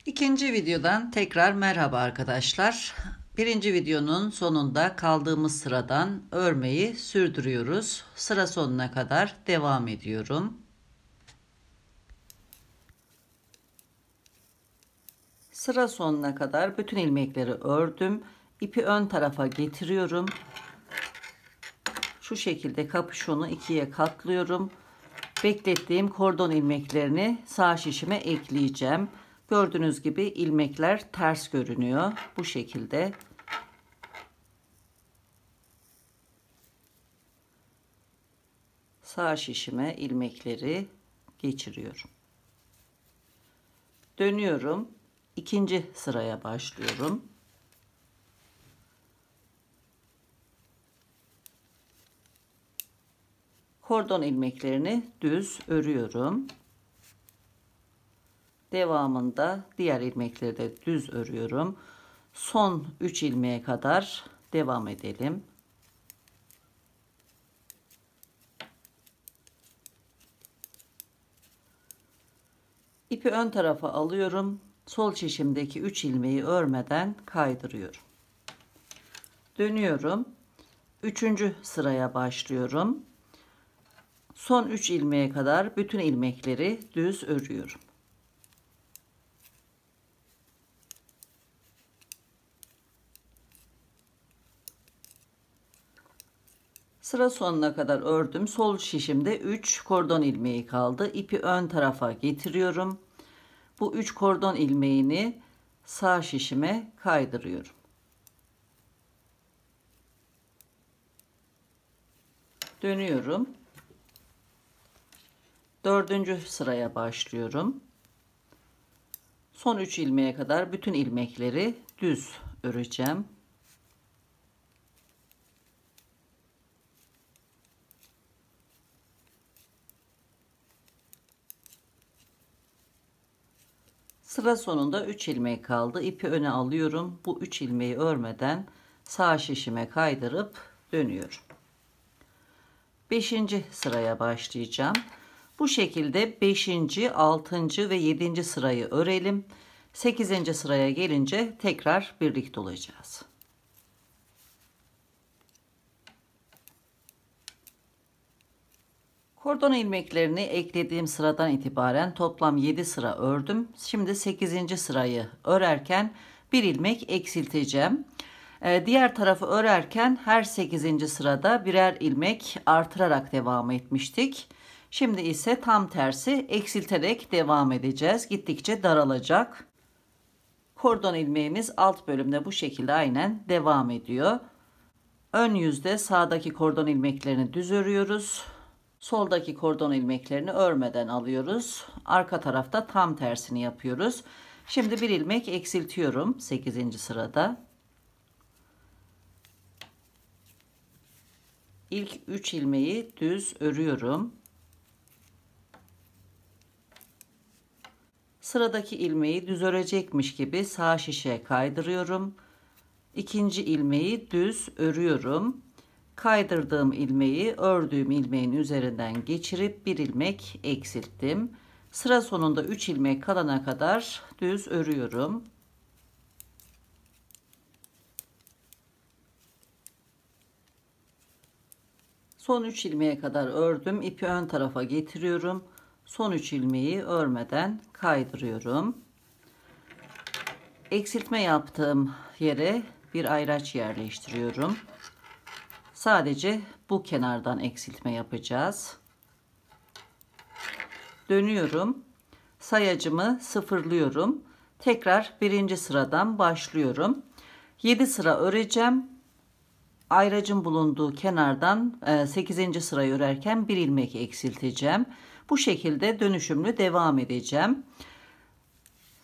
İkinci videodan tekrar merhaba arkadaşlar. Birinci videonun sonunda kaldığımız sıradan örmeyi sürdürüyoruz. Sıra sonuna kadar devam ediyorum. Sıra sonuna kadar bütün ilmekleri ördüm. İpi ön tarafa getiriyorum. Şu şekilde kapüşonu ikiye katlıyorum. Beklettiğim kordon ilmeklerini sağ şişime ekleyeceğim. Gördüğünüz gibi ilmekler ters görünüyor. Bu şekilde. Sağ şişime ilmekleri geçiriyorum. Dönüyorum. İkinci sıraya başlıyorum. Kordon ilmeklerini düz örüyorum. Devamında diğer ilmekleri de düz örüyorum. Son 3 ilmeğe kadar devam edelim. İpi ön tarafa alıyorum. Sol şişimdeki 3 ilmeği örmeden kaydırıyorum. Dönüyorum. 3. sıraya başlıyorum. Son 3 ilmeğe kadar bütün ilmekleri düz örüyorum. Sıra sonuna kadar ördüm. Sol şişimde 3 kordon ilmeği kaldı. İpi ön tarafa getiriyorum. Bu 3 kordon ilmeğini sağ şişime kaydırıyorum. Dönüyorum. 4. sıraya başlıyorum. Son 3 ilmeğe kadar bütün ilmekleri düz öreceğim. Sıra sonunda 3 ilmek kaldı. İpi öne alıyorum. Bu 3 ilmeği örmeden sağ şişime kaydırıp dönüyorum. 5. sıraya başlayacağım. Bu şekilde 5., 6. ve 7. sırayı örelim. 8. sıraya gelince tekrar birlikte olacağız. Kordon ilmeklerini eklediğim sıradan itibaren toplam 7 sıra ördüm. Şimdi 8. sırayı örerken bir ilmek eksilteceğim. Diğer tarafı örerken her 8. sırada birer ilmek artırarak devam etmiştik. Şimdi ise tam tersi eksilterek devam edeceğiz. Gittikçe daralacak. Kordon ilmeğimiz alt bölümde bu şekilde aynen devam ediyor. Ön yüzde sağdaki kordon ilmeklerini düz örüyoruz. Soldaki kordon ilmeklerini örmeden alıyoruz. Arka tarafta tam tersini yapıyoruz. Şimdi bir ilmek eksiltiyorum 8. sırada. İlk 3 ilmeği düz örüyorum. Sıradaki ilmeği düz örecekmiş gibi sağ şişe kaydırıyorum. İkinci ilmeği düz örüyorum. Kaydırdığım ilmeği ördüğüm ilmeğin üzerinden geçirip bir ilmek eksilttim. Sıra sonunda 3 ilmek kalana kadar düz örüyorum. Son 3 ilmeğe kadar ördüm. İpi ön tarafa getiriyorum. Son 3 ilmeği örmeden kaydırıyorum. Eksiltme yaptığım yere bir ayraç yerleştiriyorum. Sadece bu kenardan eksiltme yapacağız. Dönüyorum. Sayacımı sıfırlıyorum. Tekrar 1. sıradan başlıyorum. 7 sıra öreceğim. Ayracın bulunduğu kenardan 8. sırayı örerken bir ilmek eksilteceğim. Bu şekilde dönüşümlü devam edeceğim.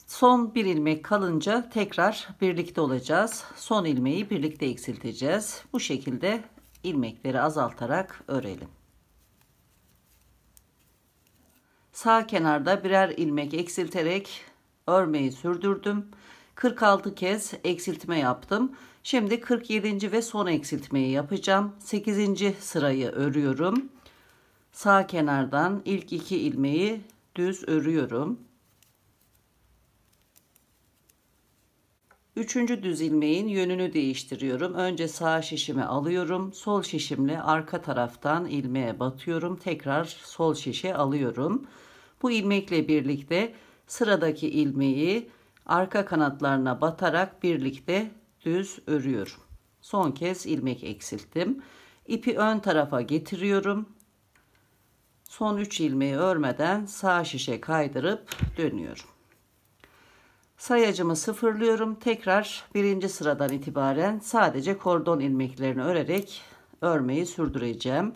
Son bir ilmek kalınca tekrar birlikte olacağız. Son ilmeği birlikte eksilteceğiz. Bu şekilde ilmekleri azaltarak örelim. Sağ kenarda birer ilmek eksilterek örmeyi sürdürdüm. 46 kez eksiltme yaptım. Şimdi 47. ve son eksiltmeyi yapacağım. 8. sırayı örüyorum. Sağ kenardan ilk 2 ilmeği düz örüyorum. Üçüncü düz ilmeğin yönünü değiştiriyorum. Önce sağ şişimi alıyorum. Sol şişimle arka taraftan ilmeğe batıyorum. Tekrar sol şişe alıyorum. Bu ilmekle birlikte sıradaki ilmeği arka kanatlarına batarak birlikte düz örüyorum. Son kez ilmek eksilttim. İpi ön tarafa getiriyorum. Son 3 ilmeği örmeden sağ şişe kaydırıp dönüyorum. Sayacımı sıfırlıyorum. Tekrar birinci sıradan itibaren sadece kordon ilmeklerini örerek örmeyi sürdüreceğim.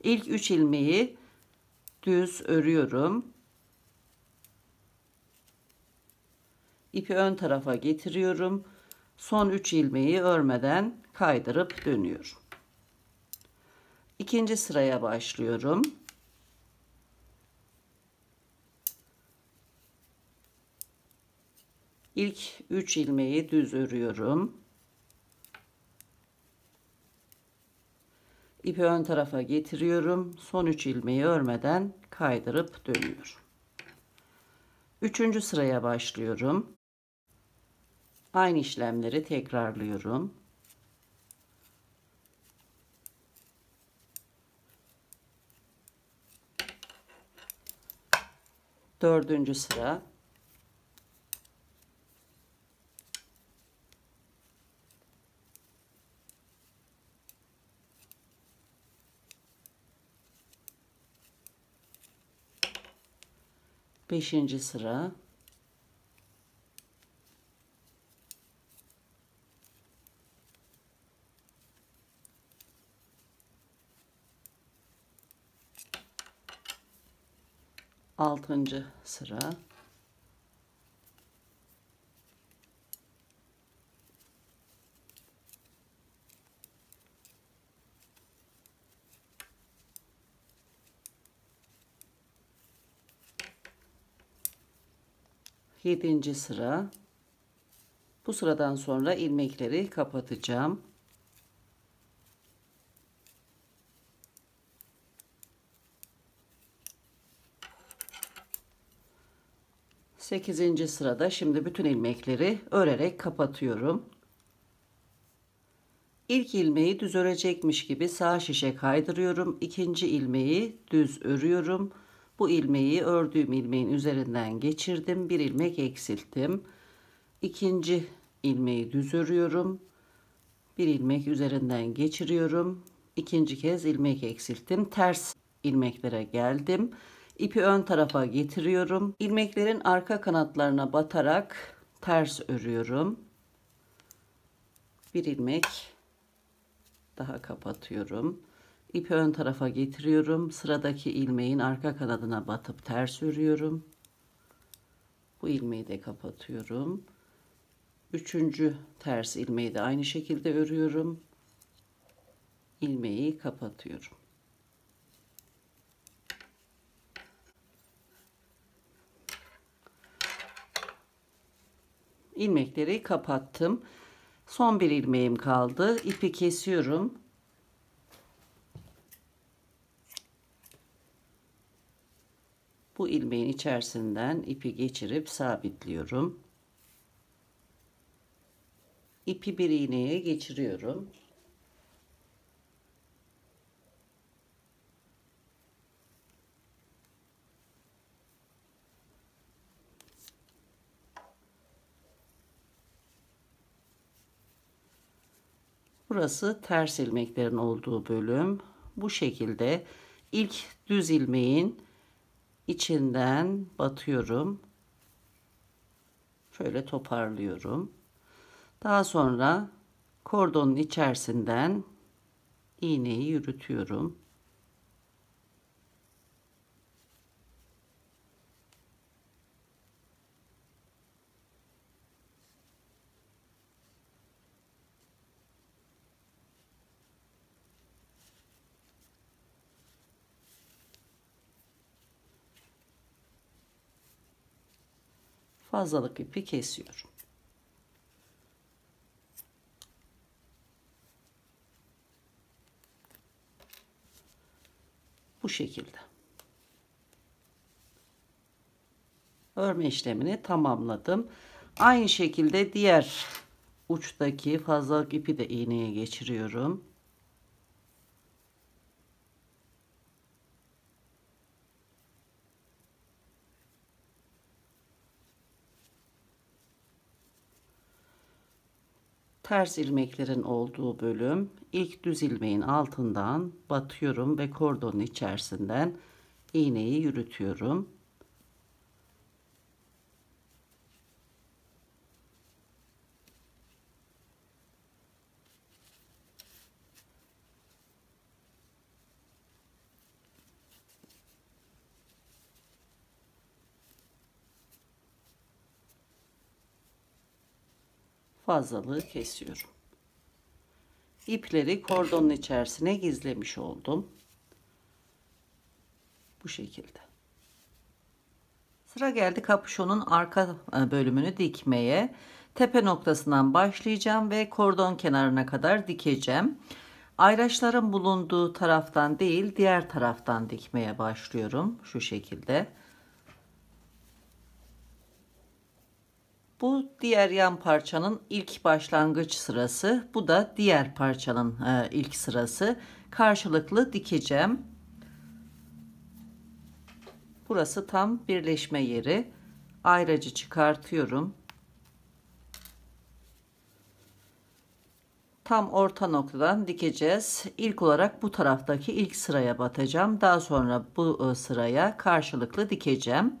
İlk 3 ilmeği düz örüyorum. İpi ön tarafa getiriyorum. Son 3 ilmeği örmeden kaydırıp dönüyorum. İkinci sıraya başlıyorum. İlk 3 ilmeği düz örüyorum. İpi ön tarafa getiriyorum. Son 3 ilmeği örmeden kaydırıp dönüyorum. Üçüncü sıraya başlıyorum. Aynı işlemleri tekrarlıyorum. Dördüncü sıra. Beşinci sıra. Altıncı sıra. Yedinci sıra. Bu sıradan sonra ilmekleri kapatacağım. Sekizinci sırada şimdi bütün ilmekleri örerek kapatıyorum. İlk ilmeği düz örecekmiş gibi sağ şişe kaydırıyorum. İkinci ilmeği düz örüyorum. Bu ilmeği ördüğüm ilmeğin üzerinden geçirdim. Bir ilmek eksilttim. İkinci ilmeği düz örüyorum. Bir ilmek üzerinden geçiriyorum. İkinci kez ilmek eksilttim. Ters ilmeklere geldim. İpi ön tarafa getiriyorum. İlmeklerin arka kanatlarına batarak ters örüyorum. Bir ilmek daha kapatıyorum. İpi ön tarafa getiriyorum. Sıradaki ilmeğin arka kanadına batıp ters örüyorum. Bu ilmeği de kapatıyorum. Üçüncü ters ilmeği de aynı şekilde örüyorum. İlmeği kapatıyorum. İlmekleri kapattım. Son bir ilmeğim kaldı. İpi kesiyorum. Bu ilmeğin içerisinden ipi geçirip sabitliyorum. İpi bir iğneye geçiriyorum. Burası ters ilmeklerin olduğu bölüm. Bu şekilde ilk düz ilmeğin içinden batıyorum. Şöyle toparlıyorum. Daha sonra kordonun içerisinden iğneyi yürütüyorum. Fazlalık ipi kesiyorum. Bu şekilde. Örme işlemini tamamladım. Aynı şekilde diğer uçtaki fazlalık ipi de iğneye geçiriyorum. Ters ilmeklerin olduğu bölüm, ilk düz ilmeğin altından batıyorum ve kordonun içerisinden iğneyi yürütüyorum. Fazlalığı kesiyorum. İpleri kordonun içerisine gizlemiş oldum. Bu şekilde. Sıra geldi kapüşonun arka bölümünü dikmeye. Tepe noktasından başlayacağım ve kordon kenarına kadar dikeceğim. Ayraçların bulunduğu taraftan değil, diğer taraftan dikmeye başlıyorum. Şu şekilde. Bu diğer yan parçanın ilk başlangıç sırası. Bu da diğer parçanın ilk sırası. Karşılıklı dikeceğim. Burası tam birleşme yeri. Ayracı çıkartıyorum. Tam orta noktadan dikeceğiz. İlk olarak bu taraftaki ilk sıraya batacağım. Daha sonra bu sıraya karşılıklı dikeceğim.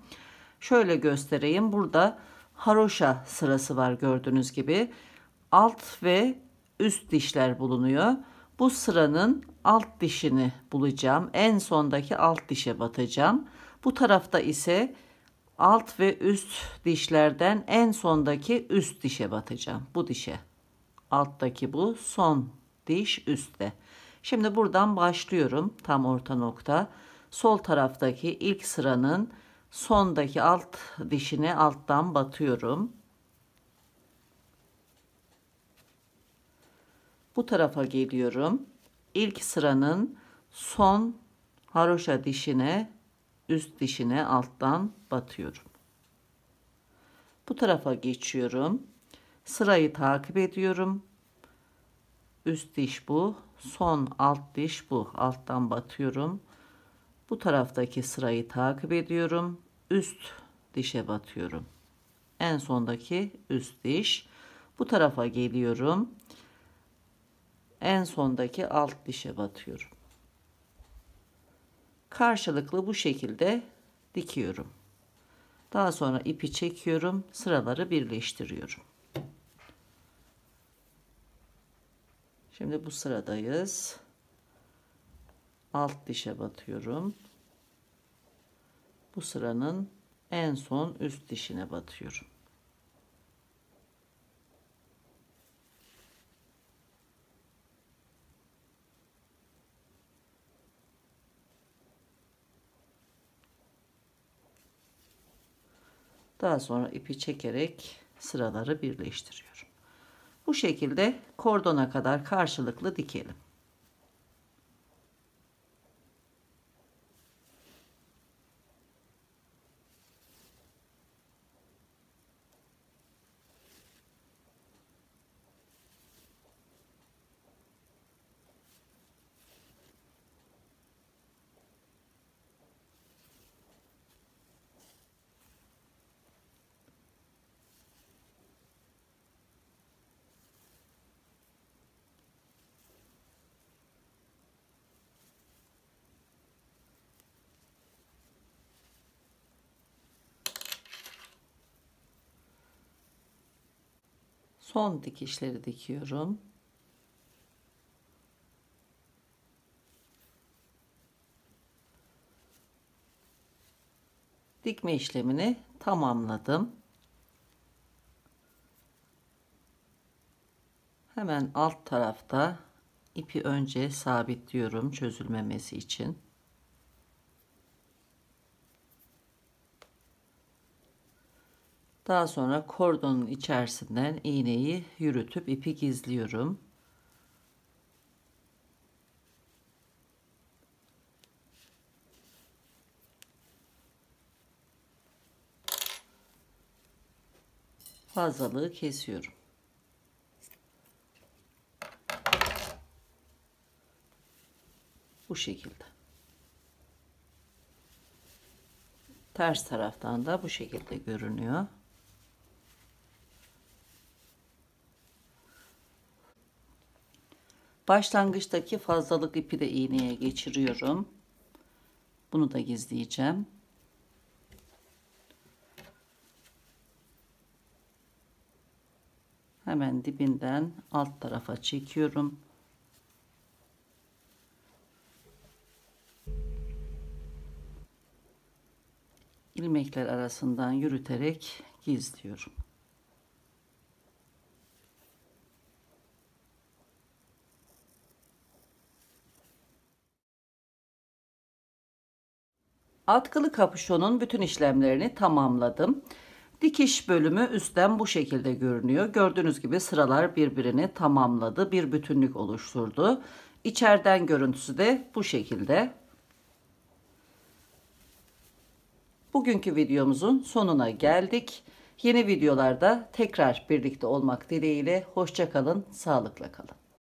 Şöyle göstereyim. Burada haroşa sırası var gördüğünüz gibi. Alt ve üst dişler bulunuyor. Bu sıranın alt dişini bulacağım. En sondaki alt dişe batacağım. Bu tarafta ise alt ve üst dişlerden en sondaki üst dişe batacağım. Bu dişe. Alttaki bu son diş üstte. Şimdi buradan başlıyorum. Tam orta nokta. Sol taraftaki ilk sıranın sondaki alt dişine alttan batıyorum. Bu tarafa geliyorum. İlk sıranın son haroşa dişine, üst dişine alttan batıyorum. Bu tarafa geçiyorum. Sırayı takip ediyorum. Üst diş bu, son alt diş bu. Alttan batıyorum. Bu taraftaki sırayı takip ediyorum. Üst dişe batıyorum. En sondaki üst diş. Bu tarafa geliyorum. En sondaki alt dişe batıyorum. Karşılıklı bu şekilde dikiyorum. Daha sonra ipi çekiyorum, sıraları birleştiriyorum. Şimdi bu sıradayız. Alt dişe batıyorum. Bu sıranın en son üst dişine batıyorum. Daha sonra ipi çekerek sıraları birleştiriyorum. Bu şekilde kordona kadar karşılıklı dikelim. Son dikişleri dikiyorum. Dikme işlemini tamamladım. Hemen alt tarafta ipi önce sabitliyorum çözülmemesi için. Daha sonra kordonun içerisinden iğneyi yürütüp ipi gizliyorum. Fazlalığı kesiyorum. Bu şekilde. Ters taraftan da bu şekilde görünüyor. Başlangıçtaki fazlalık ipi de iğneye geçiriyorum. Bunu da gizleyeceğim. Hemen dibinden alt tarafa çekiyorum. İlmekler arasından yürüterek gizliyorum. Atkılı kapüşonun bütün işlemlerini tamamladım. Dikiş bölümü üstten bu şekilde görünüyor. Gördüğünüz gibi sıralar birbirini tamamladı. Bir bütünlük oluşturdu. İçeriden görüntüsü de bu şekilde. Bugünkü videomuzun sonuna geldik. Yeni videolarda tekrar birlikte olmak dileğiyle. Hoşça kalın, sağlıkla kalın.